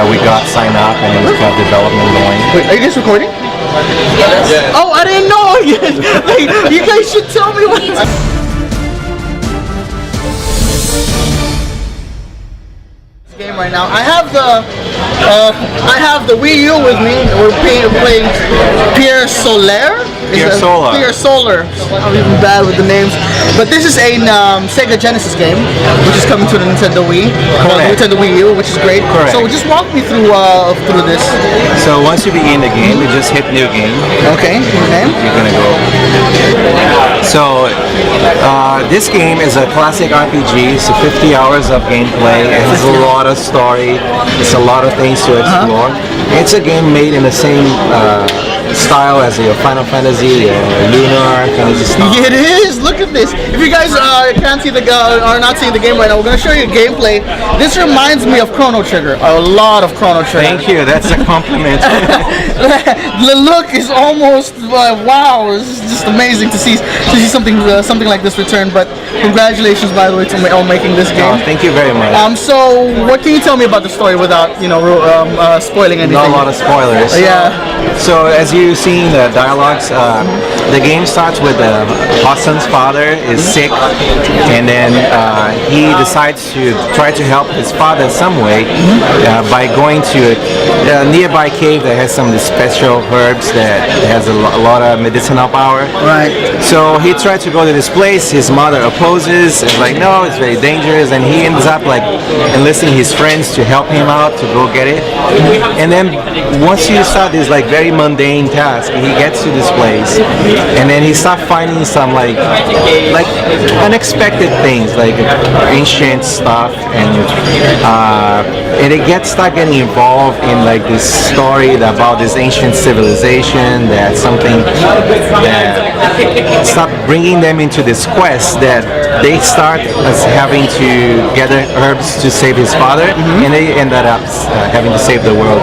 we got signed up and we got development going. Wait, are you guys recording? Yes. Oh, I didn't know. Like, you guys should tell me what. Game right now. I have the Wii U with me. We're playing Pier Solar. Pier Solar. Pier Solar. I'm even bad with the names. But this is a Sega Genesis game, which is coming to the Nintendo Wii. Nintendo Wii U, which is great. Correct. So just walk me through this. So once you begin the game, you just hit new game. Okay. And you're gonna go. So this game is a classic RPG. It's 50 hours of gameplay. It has a lot of story. It's a lot of things to explore. It's a game made in the same style as your Final Fantasy, Lunar, Fantasy style. It is. Look at this. If you guys can't see are not seeing the game right now, we're gonna show you gameplay. This reminds me of Chrono Trigger. A lot of Chrono Trigger. Thank you. That's a compliment. The look is almost wow. It's just amazing to see something like this return. But congratulations, by the way, to making this game. Oh, thank you very much. So what can you tell me about the story without spoiling anything? Not a lot of spoilers. Yeah. So as you see in the dialogues, the game starts with Hassan's father is sick, and then he decides to try to help his father some way by going to a nearby cave that has some of the special herbs that has a lot of medicinal power. Right. So he tried to go to this place. His mother opposes. It's like, no, it's very dangerous, and he ends up like enlisting his friends to help him out to go get it. And then once you start this like very mundane task, he gets to this place, and then he starts finding some like unexpected things, like ancient stuff, and it start getting involved in like this story about this ancient civilization, that something that start bringing them into this quest that they start as having to gather herbs to save his father, and they ended up having to save the world.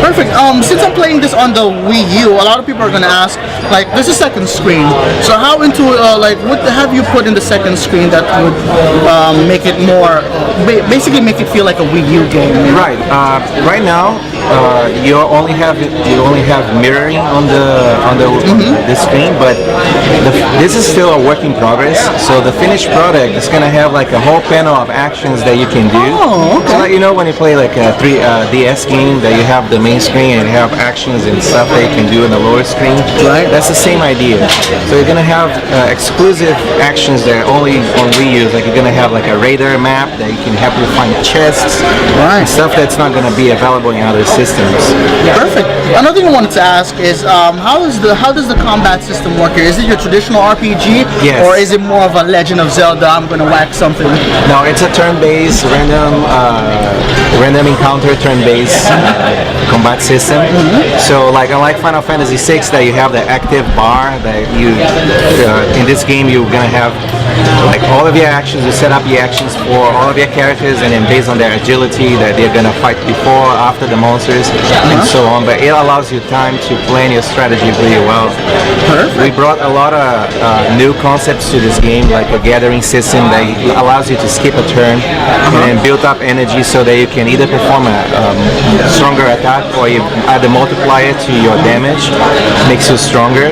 Perfect. Since I'm playing this on the Wii U, a lot of people are going to ask, like, there's a second screen. So how what have you put in the second screen that would make it more, basically make it feel like a Wii U game? Right. Right now, you only have mirroring on the screen, but this is still a work in progress. So the finished product is going to have like a whole panel of actions that you can do. Oh, okay. So like, when you play like a 3DS game, that you have the main screen and you have actions and stuff that you can do in the lower screen. Right. That's the same idea. So you're going to have exclusive actions that are only on Wii U. Like you're going to have like a radar map that you can help you find chests. Right. Stuff that's not going to be available in other systems. Perfect. Another thing I wanted to ask is how does the combat system work here? Is it your traditional RPG, yes, or is it more of a Legend of Zelda? I'm going to whack something. No, it's a turn-based, random encounter, turn-based combat system. So, like unlike Final Fantasy VI, that you have the active bar that you in this game you're gonna have like all of your actions. You set up your actions for all of your characters, and then based on their agility, that they're gonna fight before, after the monsters, and so on. But it allows you time to plan your strategy really well. Perfect. We brought a lot of new concepts to this game, like a gathering system that allows you to skip a turn and then build up energy so that you can either perform a stronger attack, or you add a multiplier to your damage, makes you stronger.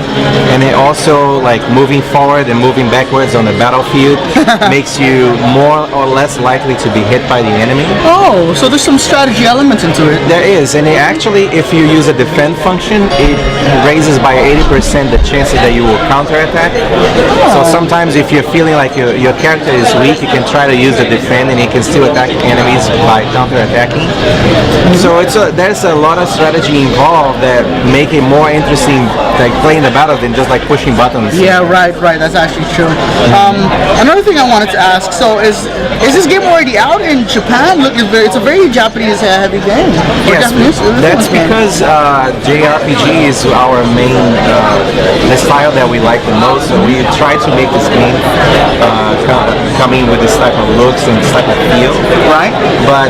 And it also, like moving forward and moving backwards on the battlefield, makes you more or less likely to be hit by the enemy. Oh, so there's some strategy elements into it. There is, and it actually, if you use a defend function, it raises by 80% the chances that you will counterattack. So sometimes if you're feeling like your character is weak, you can try to use the defend, and you can still attack enemies by counterattacking. So there's a lot of strategy involved that make it more interesting, like playing the battle, than just like pushing buttons. Yeah, right. That's actually true. Another thing I wanted to ask, so is this game already out in Japan? Look, it's a very Japanese heavy game. Yes, that's because JRPG is our main the style that we like the most. So we try to make this game coming with this type of looks and this type of feel. Right. But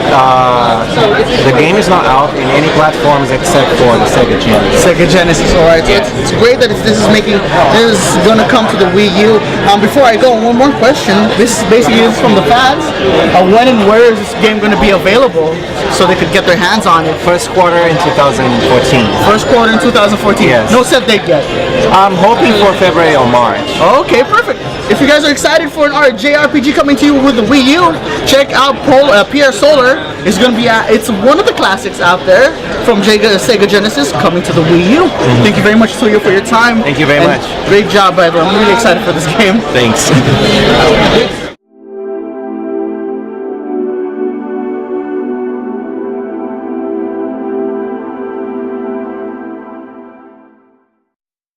the game is not out in any platforms except for the Sega Genesis. Sega Genesis, alright. So it's great that this is going to come to the Wii U. Before I go, one more question. This basically is from the fans. When and where is this game going to be available so they could get their hands on it? First quarter in 2014. First quarter in 2014. Yes. No set date yet. I'm hoping for February or March. Okay, perfect. If you guys are excited for an JRPG coming to you with the Wii U, check out Pier Solar. It's gonna be it's one of the classics out there from Sega Genesis coming to the Wii U. Thank you very much, Tulio, for your time. Thank you very much. Great job, by the way. I'm really excited for this game. Thanks.